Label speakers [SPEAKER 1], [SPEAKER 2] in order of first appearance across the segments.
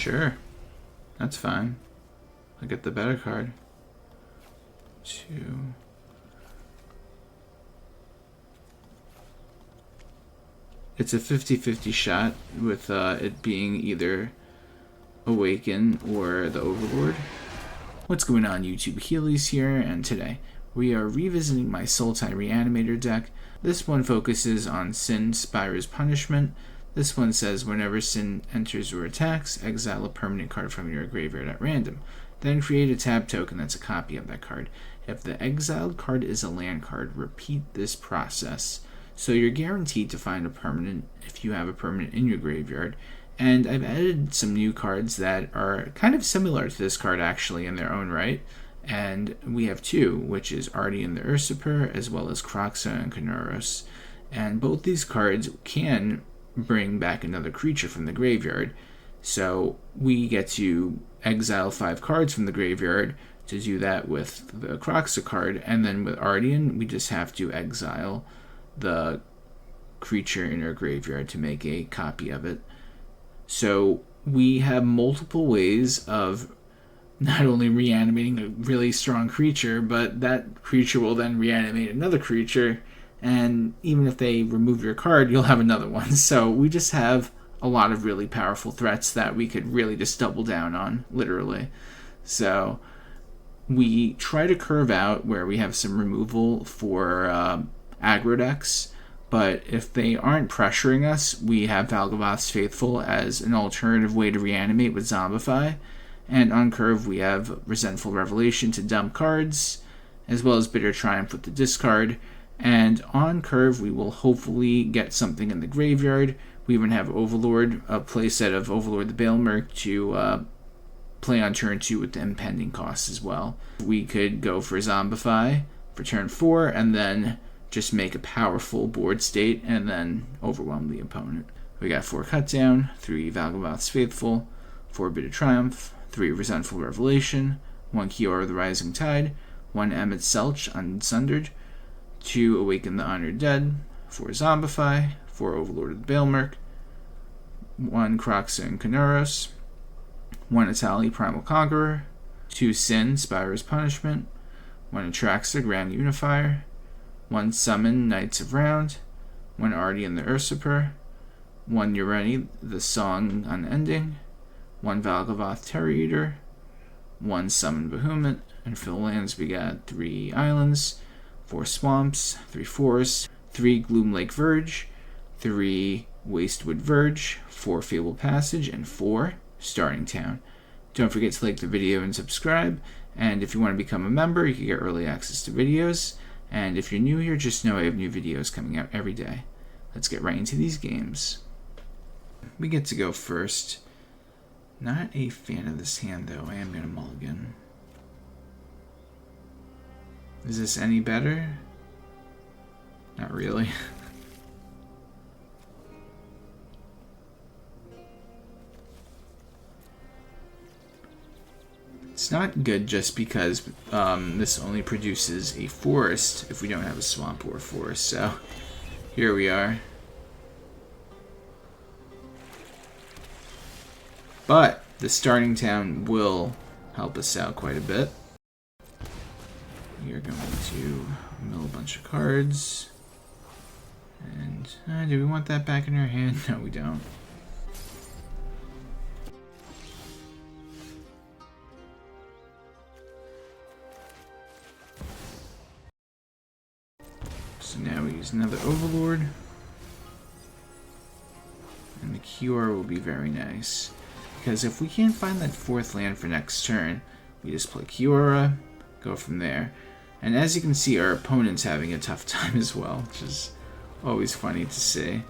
[SPEAKER 1] Sure. That's fine. I'll get the better card. 2. It's a 50-50 shot with it being either Awaken or the Overlord. What's going on, YouTube? Heelys here, and today we are revisiting my Sultai Reanimator deck. This one focuses on Sin, Spira's Punishment. This one says whenever Sin enters or attacks, exile a permanent card from your graveyard at random. Then create a tab token that's a copy of that card. If the exiled card is a land card, repeat this process. So you're guaranteed to find a permanent if you have a permanent in your graveyard. And I've added some new cards that are kind of similar to this card actually in their own right. And we have two, which is Ardyn the Usurper as well as Kroxa and Kunoros. And both these cards can bring back another creature from the graveyard. So we get to exile 5 cards from the graveyard to do that with the Kroxa card. And then with Ardyn, we just have to exile the creature in our graveyard to make a copy of it. So we have multiple ways of not only reanimating a really strong creature, but that creature will then reanimate another creature, and even if they remove your card, you'll have another one. So we just have a lot of really powerful threats that we could really just double down on, literally. So we try to curve out where we have some removal for aggro decks, but if they aren't pressuring us, we have Valgavoth's Faithful as an alternative way to reanimate with Zombify. And on curve, we have Resentful Revelation to dump cards, as well as Bitter Triumph with the discard. And on curve, we will hopefully get something in the graveyard. We even have Overlord, a playset of Overlord the Balemurk to play on turn 2 with the impending cost as well. We could go for Zombify for turn 4, and then just make a powerful board state, and then overwhelm the opponent. We got 4 Cutdown, 3 Valgavoth's Faithful, 4 Bitter Triumph, 3 Resentful Revelation, 1 Kiora the Rising Tide, 1 Emet-Selch Unsundered, 2 Awaken the Honored Dead, 4 Zombify, 4 Overlord of the Balemurk, 1 Kroxa and Kunoros, 1 Etali Primal Conqueror, 2 Sin, Spira's Punishment, 1 Atraxa Grand Unifier, 1 Summon Knights of Round, 1 Ardyn the Usurper, 1 Ureni the Song Unending, 1 Valgavoth Terror Eater, 1 Summon Bahamut, and for the lands we got 3 Islands, 4 Swamps, 3 Forests, 3 Gloomlake Verge, 3 Wastewood Verge, 4 Fabled Passage, and 4 Starting Town. Don't forget to like the video and subscribe, and if you want to become a member, you can get early access to videos, and if you're new here, just know I have new videos coming out every day. Let's get right into these games. We get to go first. Not a fan of this hand, though. I am going to mulligan. Is this any better? Not really. It's not good just because this only produces a forest if we don't have a swamp or a forest. So here we are. But the starting town will help us out quite a bit. We are going to mill a bunch of cards. And do we want that back in our hand? No, we don't. So now we use another Overlord. And the Kiora will be very nice. Because if we can't find that 4th land for next turn, we just play Kiora, go from there. And as you can see, our opponent's having a tough time as well, which is always funny to see.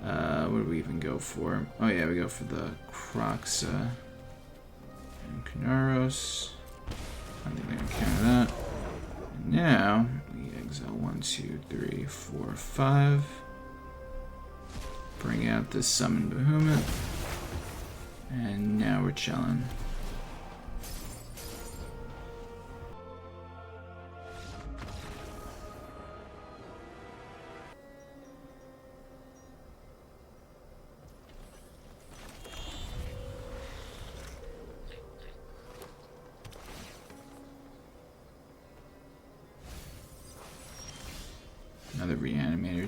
[SPEAKER 1] What do we even go for? Oh yeah, we go for the Kroxa and Kunoros. I think I'm going to counter that. And now, we exile 1, 2, 3, 4, 5. Bring out this Summon Bahamut. And now we're chilling.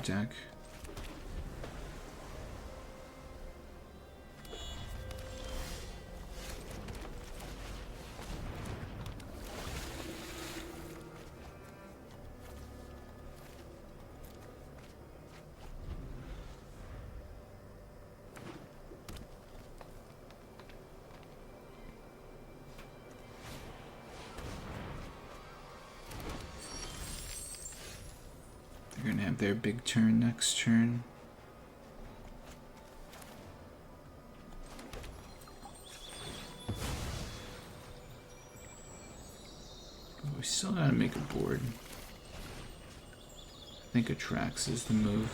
[SPEAKER 1] deck. They're gonna have their big turn next turn. We still gotta make a board. I think Atraxa is the move.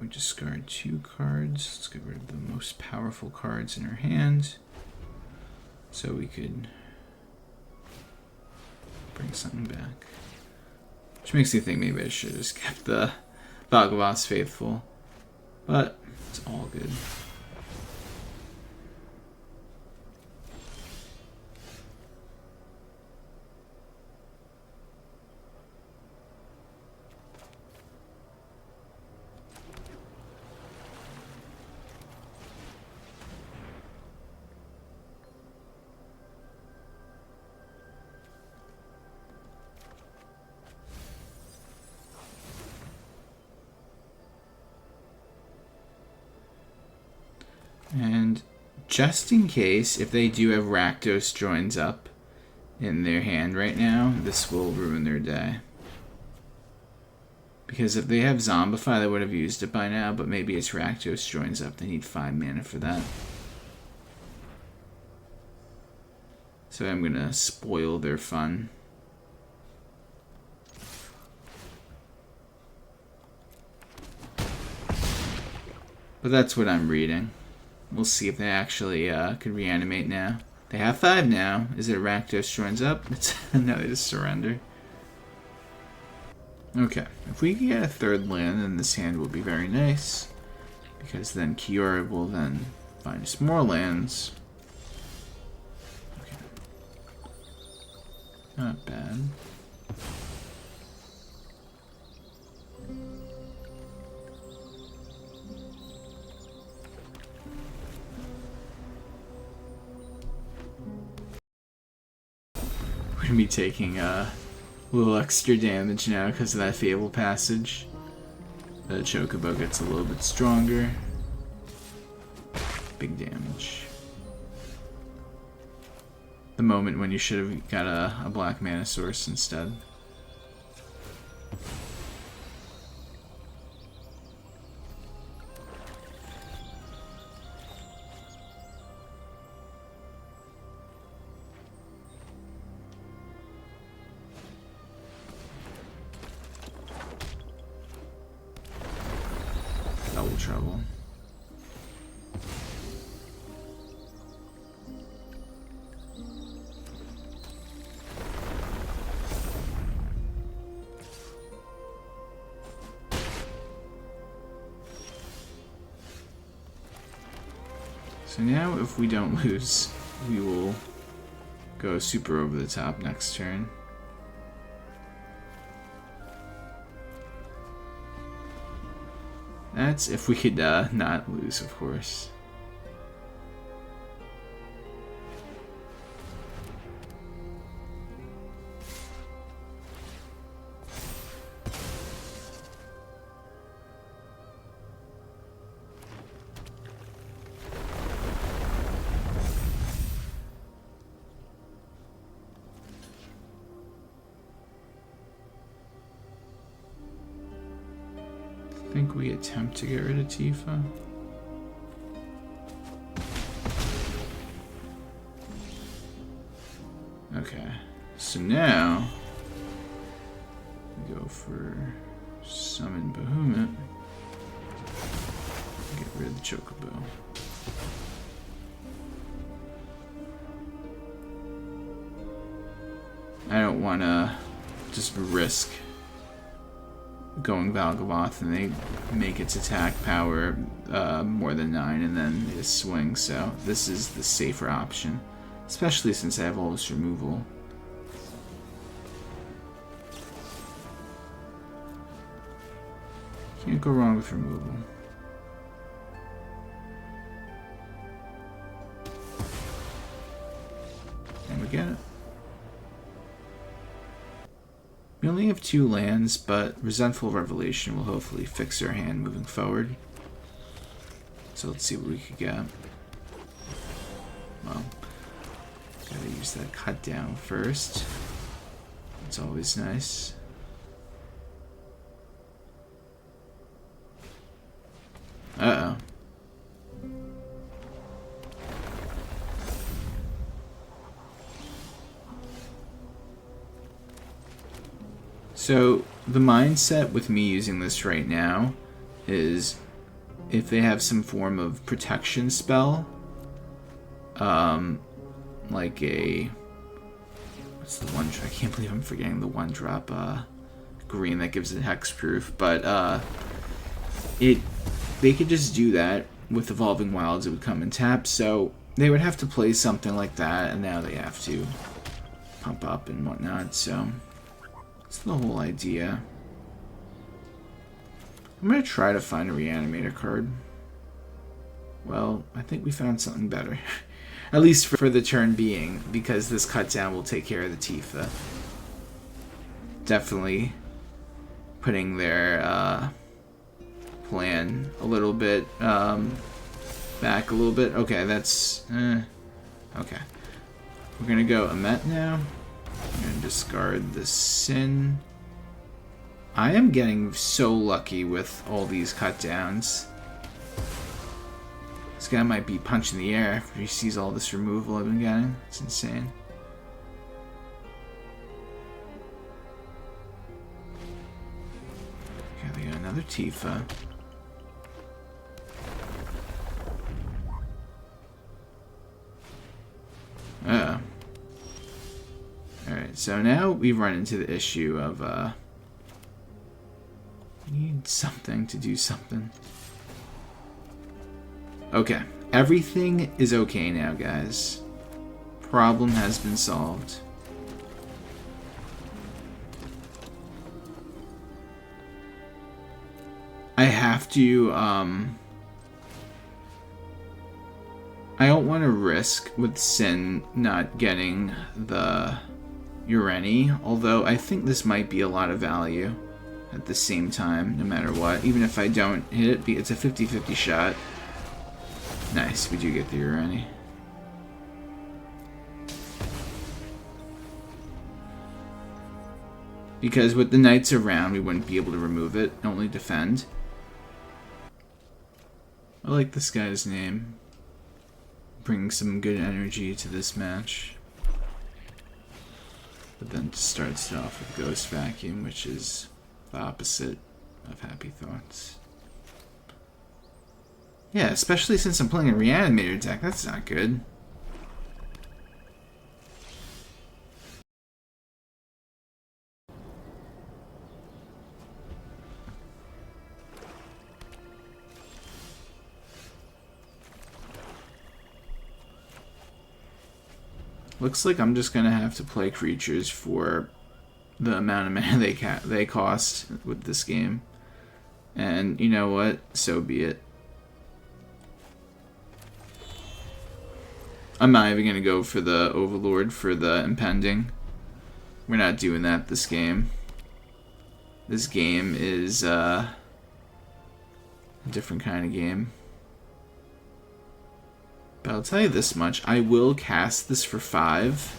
[SPEAKER 1] We discard 2 cards. Let's get rid of the most powerful cards in our hand so we could bring something back. Which makes me think maybe I should have just kept the Valgavoth's Faithful, but it's all good. And just in case, if they do have Rakdos joins up in their hand right now, this will ruin their day. Because if they have Zombify, they would have used it by now, but maybe it's Rakdos joins up. They need 5 mana for that. So I'm going to spoil their fun. But that's what I'm reading. We'll see if they actually could reanimate now. They have 5 now. Is it Rakdos joins up? No, they just surrender. Okay, if we can get a 3rd land, then this hand will be very nice. Because then Kiora will then find us more lands. Okay. Not bad. We're gonna be taking a little extra damage now because of that Fabled Passage. The Chocobo gets a little bit stronger. Big damage. The moment when you should have got a black mana source instead. Double trouble. So now if we don't lose, we will go super over the top next turn. That's if we could not lose, of course. I think we attempt to get rid of Tifa. Okay, so now we go for Summon Bahamut. rid of the Chocobo. I don't want to just risk going Valgavoth and they make its attack power more than 9 and then they just swing, so this is the safer option, especially since I have all this removal. Can't go wrong with removal. And we get it. We only have 2 lands, but Resentful Revelation will hopefully fix our hand moving forward. So let's see what we could get. Well, gotta use that cut down first. It's always nice. Uh-oh. So, the mindset with me using this right now is if they have some form of protection spell, like a... What's the one... I can't believe I'm forgetting the one drop green that gives it hexproof, but they could just do that with Evolving Wilds. It would come in tap, so they would have to play something like that, and now they have to pump up and whatnot, so... That's the whole idea. I'm going to try to find a Reanimator card. Well, I think we found something better. At least for the turn being, because this cut down will take care of the Tifa. Definitely putting their plan a little bit back a little bit. Okay, that's... okay. We're going to go Emet now. I'm going to discard the Sin. I am getting so lucky with all these cut downs. This guy might be punching the air after he sees all this removal I've been getting. It's insane. Okay, we got another Tifa. Uh-oh. Alright, so now we've run into the issue of, need something to do something. Okay, everything is okay now, guys. Problem has been solved. I have to, I don't want to risk with Sin not getting the Ureni, although I think this might be a lot of value at the same time, no matter what. Even if I don't hit it, it's a 50-50 shot. Nice, we do get the Ureni. Because with the knights around, we wouldn't be able to remove it, only defend. I like this guy's name. Bring some good energy to this match. But then starts it off with Ghost Vacuum, which is the opposite of Happy Thoughts. Yeah, especially since I'm playing a Reanimator deck, that's not good. Looks like I'm just gonna have to play creatures for the amount of mana they cost with this game. And you know what? So be it. I'm not even gonna go for the Overlord for the impending. We're not doing that this game. This game is a different kind of game. But I'll tell you this much, I will cast this for 5.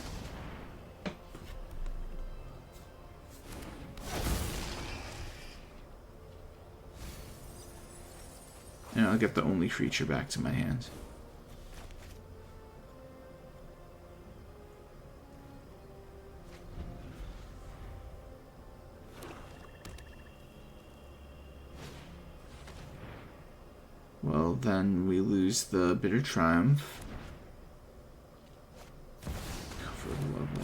[SPEAKER 1] And I'll get the only creature back to my hand. Well, Well, then we lose the Bitter Triumph. Go for a Love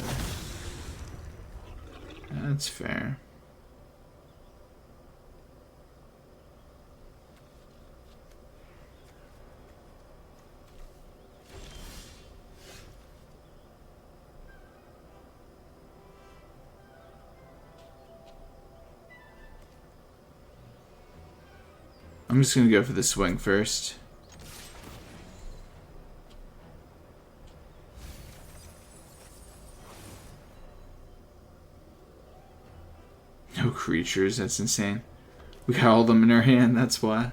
[SPEAKER 1] Letter. That's fair. I'm just going to go for the swing first. No creatures, that's insane. We got all of them in our hand, that's why.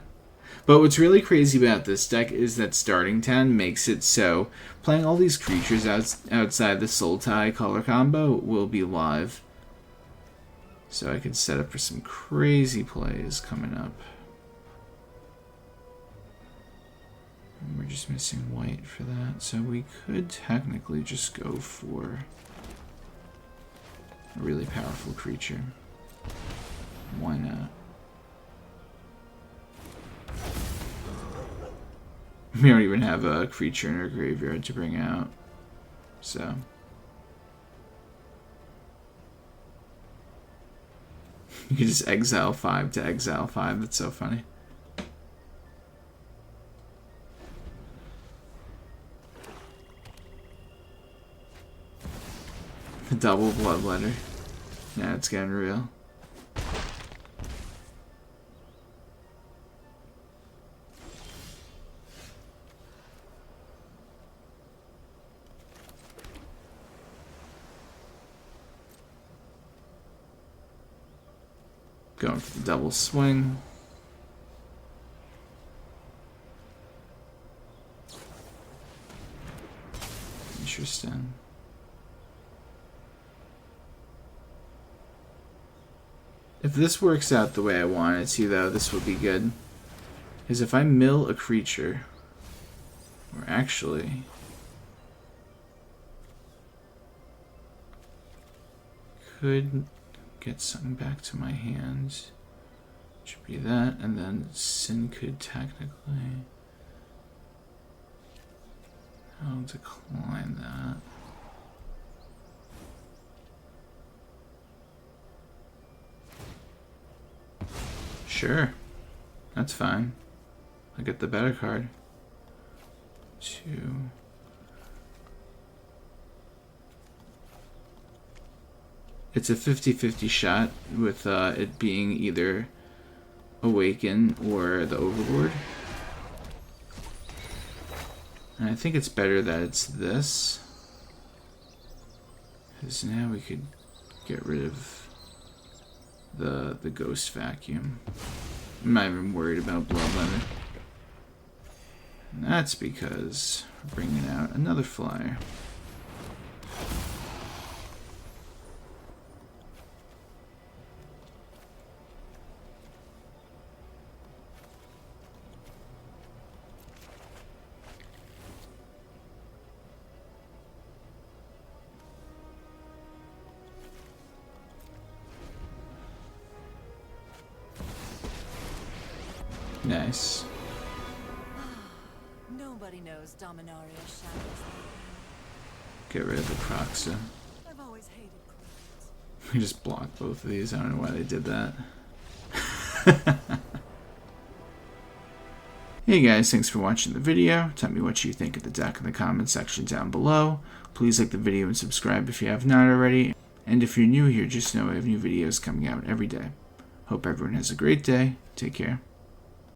[SPEAKER 1] But what's really crazy about this deck is that starting 10 makes it so playing all these creatures outside the Sultai color combo will be live. So I can set up for some crazy plays coming up. And we're just missing white for that, so we could technically just go for a really powerful creature. Why not? We don't even have a creature in our graveyard to bring out, so. You can just exile 5 to exile 5, that's so funny. The double Bloodletter. Now it's getting real. Going for the double swing. Interesting. If this works out the way I want it to, though, this would be good. Is if I mill a creature, or actually, could get something back to my hands. Should be that, and then Sin could technically. I'll decline that. Sure, that's fine. I get the better card. 2. It's a 50-50 shot with it being either Awaken or the Overlord. And I think it's better that it's this. Because now we could get rid of the Ghost Vacuum. I'm not even worried about Bloodletter. And that's because we're bringing out another flyer. Nice.
[SPEAKER 2] Nobody knows Dominaria's shadows.
[SPEAKER 1] Get rid of the Kroxa.
[SPEAKER 2] I've always hated clouds.
[SPEAKER 1] We just blocked both of these. I don't know why they did that. Hey guys, thanks for watching the video. Tell me what you think of the deck in the comment section down below. Please like the video and subscribe if you have not already. And if you're new here, just know I have new videos coming out every day. Hope everyone has a great day. Take care.